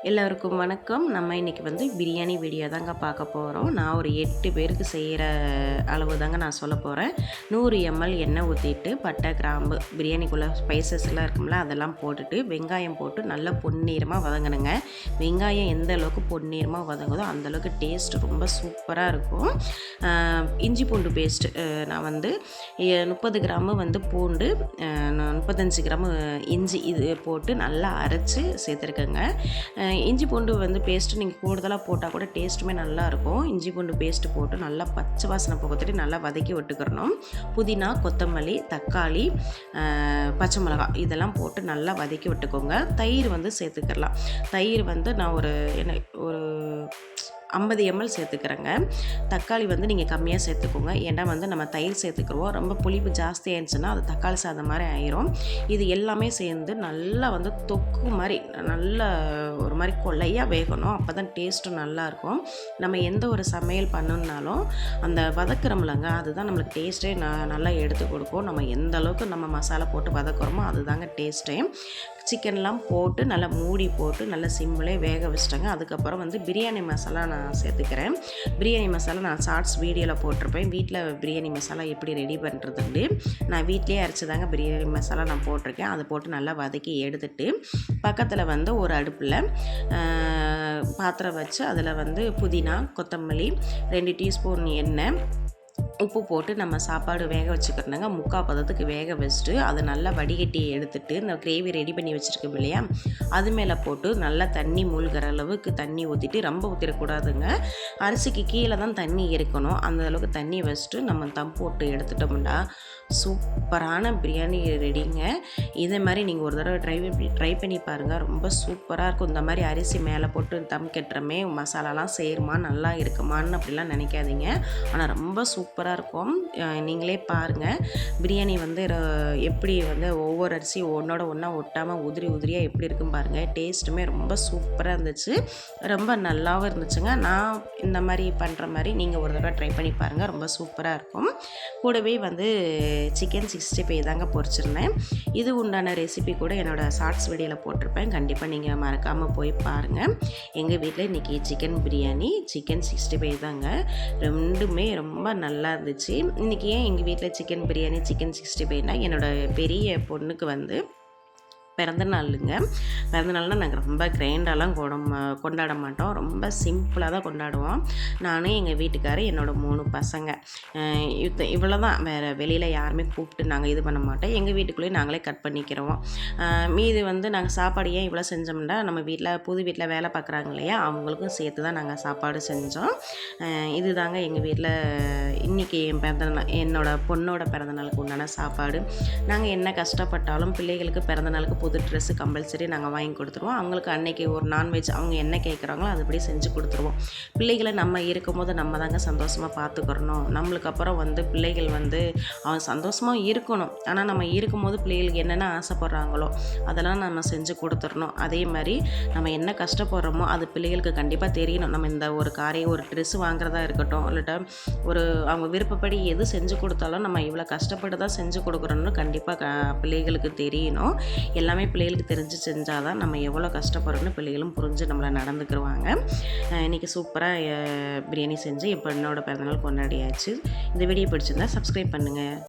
எல்லோருக்கும் வணக்கம். நம்ம இன்றைக்கி பிரியாணி வீடியோ தாங்க பார்க்க போகிறோம். நான் ஒரு 8 பேருக்கு செய்கிற அளவு தாங்க நான் சொல்ல போகிறேன். 100 ml எண்ணெய் ஊற்றிட்டு பட்டை, கிராம்பு, பிரியாணிக்குள்ளே ஸ்பைசஸ்லாம் இருக்கும்ல அதெல்லாம் போட்டுட்டு வெங்காயம் போட்டு நல்லா பொன்னிறமாக வதங்கணுங்க. வெங்காயம் எந்த அளவுக்கு பொன்னிறமாக வதங்குதோ அந்தளவுக்கு டேஸ்ட் ரொம்ப சூப்பராக இருக்கும். இஞ்சி பூண்டு பேஸ்ட்டு நான் 30 கிராமு பூண்டு, 35 கிராமு இஞ்சி இது போட்டு நல்லா அரைச்சி சேர்த்துருக்கேங்க. இஞ்சி பூண்டு பேஸ்ட்டு நீங்கள் கூடுதலாக போட்டால் கூட டேஸ்ட்டுமே நல்லாயிருக்கும். இஞ்சி பூண்டு பேஸ்ட்டு போட்டு நல்லா பச்சை வாசனை போகத்துட்டு நல்லா வதக்கி விட்டுக்கிறணும். புதினா, கொத்தமல்லி, தக்காளி, பச்சை மிளகாய் இதெல்லாம் போட்டு நல்லா வதக்கி விட்டுக்கோங்க. தயிர் சேர்த்துக்கலாம். தயிர் நான் ஒரு 50 ml சேர்த்துக்கிறேங்க. தக்காளி நீங்கள் கம்மியாக சேர்த்துக்கோங்க. ஏன்னா நம்ம தயிர் சேர்த்துக்கிறோம். ரொம்ப புளிப்பு ஜாஸ்தி ஆயிடுச்சுன்னா அது தக்காளி சாதம் மாதிரி ஆயிரும். இது எல்லாமே சேர்ந்து நல்லா தொக்கு மாதிரி நல்லா ஒரு மாதிரி கொள்ளையாக வேகணும். அப்போ தான் டேஸ்ட்டும் நல்லாயிருக்கும். நம்ம எந்த ஒரு சமையல் பண்ணணுன்னாலும் அந்த வதக்குறோம்லங்க அதுதான் நம்மளுக்கு டேஸ்ட்டே நல்லா எடுத்து கொடுக்கும். நம்ம எந்த அளவுக்கு நம்ம மசாலா போட்டு வதக்குறோமோ அதுதாங்க டேஸ்ட்டே. சிக்கன்லாம் போட்டு நல்லா மூடி போட்டு நல்லா சிம்மிலே வேக வச்சிட்டேங்க. அதுக்கப்புறம் பிரியாணி மசாலா நான் சேர்த்துக்கிறேன். பிரியாணி மசாலா நான் ஷார்ட்ஸ் வீடியோவில் போட்டிருப்பேன். வீட்டில் பிரியாணி மசாலா எப்படி ரெடி பண்ணுறதுன்னு நான் வீட்டிலே அரைச்சி தாங்க பிரியாணி மசாலா நான் போட்டிருக்கேன். அதை போட்டு நல்லா வதக்கி எடுத்துட்டு பக்கத்தில் ஒரு அடுப்பில் பாத்திரம் வச்சு அதில் புதினா, கொத்தமல்லி, 2 டீஸ்பூன் எண்ணெய், உப்பு போட்டு நம்ம சாப்பாடு வேக வச்சுக்கிறோங்க. 3/4 பதத்துக்கு வேக வச்சுட்டு அதை நல்லா வடிகட்டி எடுத்துட்டு இந்த கிரேவி ரெடி பண்ணி வச்சுருக்கோம் இல்லையா அது மேலே போட்டு நல்லா தண்ணி மூழ்கிற அளவுக்கு தண்ணி ஊற்றிட்டு ரொம்ப ஊற்றிடக்கூடாதுங்க. அரிசிக்கு கீழே தான் தண்ணி இருக்கணும். அந்த அளவுக்கு தண்ணி வச்சுட்டு நம்ம தம் போட்டு எடுத்துட்டோம்னா சூப்பரான பிரியாணி ரெடிங்க. இதே மாதிரி நீங்கள் ஒரு தடவை ட்ரை பண்ணி பாருங்கள். ரொம்ப சூப்பராக இருக்கும். இந்த மாதிரி அரிசி மேலே போட்டு தம் கட்டுறமே மசாலாலாம் சேருமா நல்லா இருக்குமான்னு அப்படிலாம் நினைக்காதீங்க. ஆனால் ரொம்ப சூப்பராக இருக்கும். நீங்களே பாருங்கள். பிரியாணி எப்படி ஒவ்வொரு அரிசி ஒன்றோட ஒன்றா ஒட்டாமல் உதிரி உதிரியாக எப்படி இருக்குன்னு பாருங்கள். டேஸ்ட்டுமே ரொம்ப சூப்பராக இருந்துச்சு. ரொம்ப நல்லாவும் இருந்துச்சுங்க. நான் இந்த மாதிரி பண்ணுற மாதிரி நீங்கள் ஒரு தடவை ட்ரை பண்ணி பாருங்கள். ரொம்ப சூப்பராக இருக்கும். கூடவே சிக்கன் 65 தாங்க பொரிச்சிருந்தேன். இது உண்டான ரெசிபி கூட என்னோடய ஷார்ட்ஸ் வீடியோவில் போட்டிருப்பேன். கண்டிப்பாக நீங்கள் மறக்காமல் போய் பாருங்கள். எங்கள் வீட்டில் இன்றைக்கி சிக்கன் பிரியாணி, சிக்கன் 65 தாங்க. ரெண்டுமே ரொம்ப நல்லா இருந்துச்சு. இன்றைக்கி ஏன் எங்கள் வீட்டில் சிக்கன் பிரியாணி, சிக்கன் 65னா என்னோடய பெரிய பொண்ணுக்கு பிறந்த நாளுங்க. பிறந்த நாள்னால் நாங்கள் ரொம்ப கிராண்டாலாம் கொண்டாட மாட்டோம். ரொம்ப சிம்பிளாக தான் கொண்டாடுவோம். நானும் எங்கள் வீட்டுக்காரர், என்னோடய 3 பசங்க, இவ்வளோ தான். வேறு வெளியில் யாருமே கூப்பிட்டு நாங்கள் இது பண்ண மாட்டோம். எங்கள் வீட்டுக்குள்ளேயே நாங்களே கட் பண்ணிக்கிறோம். மீது நாங்கள் சாப்பாடு ஏன் இவ்வளோ செஞ்சோம்னா நம்ம புது வீட்டில் வேலை பார்க்குறாங்க இல்லையா அவங்களுக்கும் சேர்த்து தான் நாங்கள் சாப்பாடு செஞ்சோம். இது தாங்க எங்கள் வீட்டில் இன்றைக்கி என்னோடய பொண்ணோட பிறந்தநாளுக்கு உண்டான சாப்பாடு. நாங்கள் என்ன கஷ்டப்பட்டாலும் பிள்ளைகளுக்கு பிறந்தநாளுக்கு புது ட்ரெஸ்ஸு கம்பல்சரி நாங்கள் வாங்கி கொடுத்துருவோம். அவங்களுக்கு அன்றைக்கி ஒரு நான்வெஜ் அவங்க என்ன கேட்குறாங்களோ அதுபடி செஞ்சு கொடுத்துருவோம். பிள்ளைகளை நம்ம இருக்கும்போது நம்ம தாங்க சந்தோஷமாக பார்த்துக்கிறணும். நம்மளுக்கு அப்புறம் பிள்ளைகள் அவன் சந்தோஷமாக இருக்கணும். ஆனால் நம்ம இருக்கும்போது பிள்ளைகளுக்கு என்னென்ன ஆசைப்படுறாங்களோ அதெல்லாம் நம்ம செஞ்சு கொடுத்துடணும். அதே மாதிரி நம்ம என்ன கஷ்டப்படுறோமோ அது பிள்ளைகளுக்கு கண்டிப்பாக தெரியணும். நம்ம இந்த ஒரு ஒரு ட்ரெஸ்ஸு வாங்குறதா இருக்கட்டும், இல்லாட்டா அவங்க விருப்பப்படி எது செஞ்சு கொடுத்தாலும் நம்ம இவ்வளோ கஷ்டப்பட்டு தான் செஞ்சு கொடுக்குறோன்னு கண்டிப்பாக பிள்ளைகளுக்கு தெரியணும். எல்லாமே பிள்ளைகளுக்கு தெரிஞ்சு செஞ்சால் தான் நம்ம எவ்வளோ கஷ்டப்படுறோன்னு பிள்ளைகளும் புரிஞ்சு நம்மளை நடந்துக்கிடுவாங்க. இன்றைக்கி சூப்பராக பிரியாணி செஞ்சு என் பொண்ணோட பிறந்தநாள் கொண்டாடியாச்சு. இந்த வீடியோ பிடிச்சிருந்தா சப்ஸ்கிரைப் பண்ணுங்கள்.